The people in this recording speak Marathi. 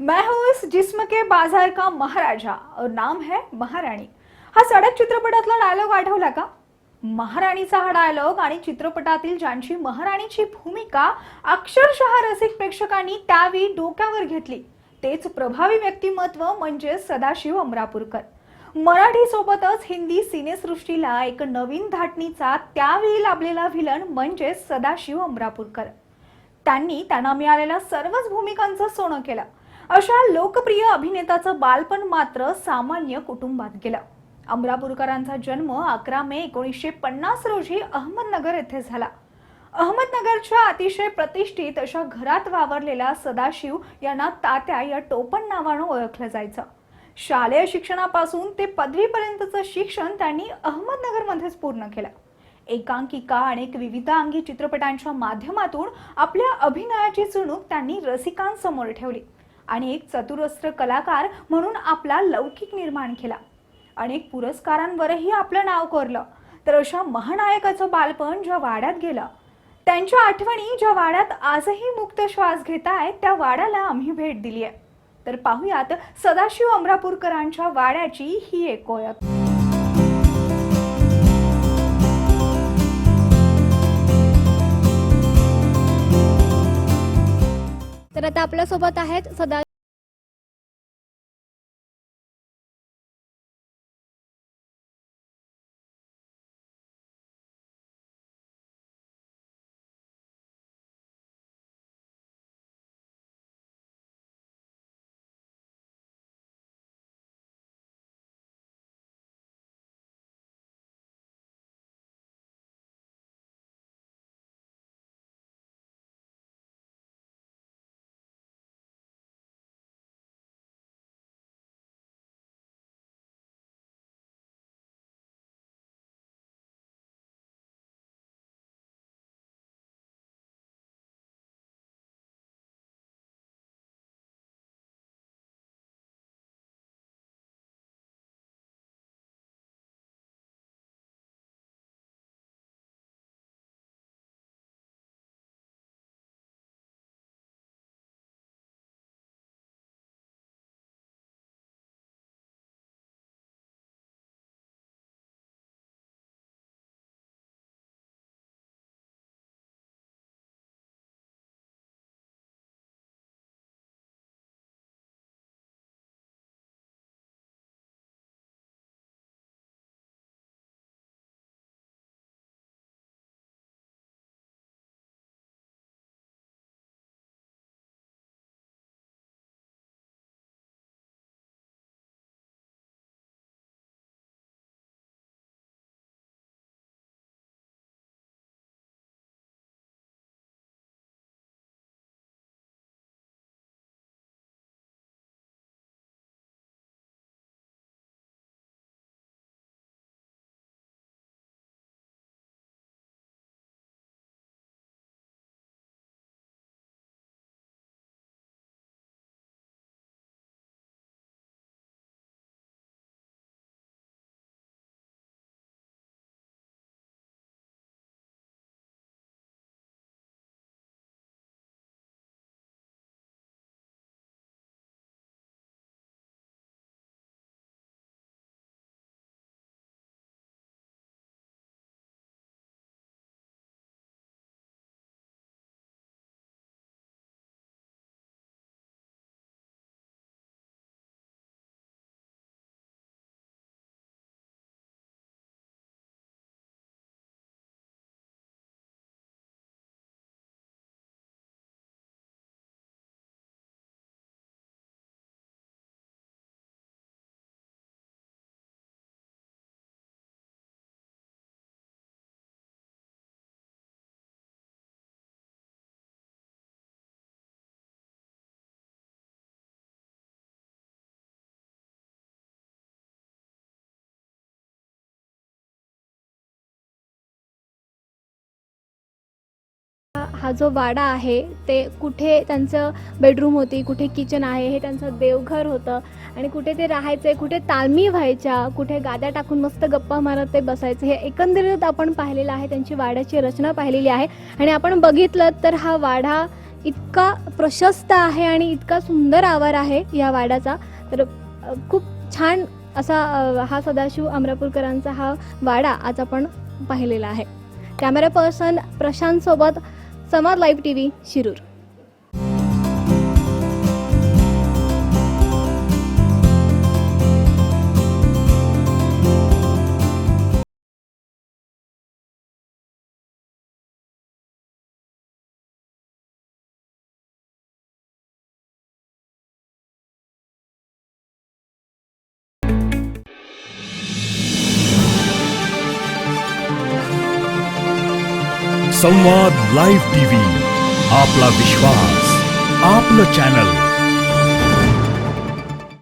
मैं हूँ इस जिस्म के बाजार का महाराजा और नाम है महाराणी। हा सडक चित्रपटातला डायलॉग आठवला का? महाराणीचा हा डायलॉग आणि चित्रपटातील ज्यांची महाराणीची भूमिका अक्षरशः रसिक प्रेक्षकांनी त्यावेळी डोक्यावर घेतली तेच प्रभावी व्यक्तिमत्व म्हणजे सदाशिव अमरापूरकर। मराठी सोबतच हिंदी सिनेसृष्टीला एक नवीन धाटणीचा त्यावेळी लाभलेला व्हिलन म्हणजे सदाशिव अमरापूरकर। त्यांनी त्यांना मिळालेल्या सर्वच भूमिकांचं सोनं केलं। अशा लोकप्रिय अभिनेताचं बालपण मात्र सामान्य कुटुंबात गेलं। अमरापूरकरांचा जन्म 11 मे 1950 रोजी अहमदनगर येथे झाला। अहमदनगरच्या अतिशय प्रतिष्ठित अशा घरात वावरलेला सदाशिव यांना तात्या या टोपण नावाने ओळखलं जायचं। शालेय शिक्षणापासून ते पदवीपर्यंतचं शिक्षण त्यांनी अहमदनगरमध्येच पूर्ण केलं। एकांकिका आणि विविधांगी चित्रपटांच्या माध्यमातून आपल्या अभिनयाची चुणूक त्यांनी रसिकांसमोर ठेवली आणि एक चतुरस्र कलाकार म्हणून आपला लौकिक निर्माण केला। अनेक पुरस्कारांवरही आपलं नाव कोरलं। तर अशा महानायकाचं बालपण ज्या वाड्यात गेलं, त्यांच्या आठवणी ज्या वाड्यात आजही मुक्त श्वास घेत आहेत, त्या वाड्याला आम्ही भेट दिली आहे। तर पाहूयात सदाशिव अमरापूरकरांच्या वाड्याची ही एक ओळख। तर आता आपल्या सोबत आहेत हा जो वाडा आहे ते कुठे त्यांचं बेडरूम होती, कुठे किचन आहे, हे त्यांचं देवघर होतं आणि कुठे ते राहायचे, कुठे तालमी व्हायच्या, कुठे गाद्या टाकून मस्त गप्पा मारत ते बसायचे। हे एकंदरीत आपण पाहिलेलं आहे, त्यांची वाड्याची रचना पाहिलेली आहे। आणि आपण बघितलं तर हा वाडा इतका प्रशस्त आहे आणि इतका सुंदर आवार आहे या वाड्याचा. तर खूप छान असा हा सदाशिव अमरापूरकरांचा हा वाडा आज आपण पाहिलेला आहे. कॅमेरा पर्सन प्रशांत सोबत समाज लाईव्ह TV शिरूर. संवाद लाईव्ह TV, आपला विश्वास, आपलं चॅनल.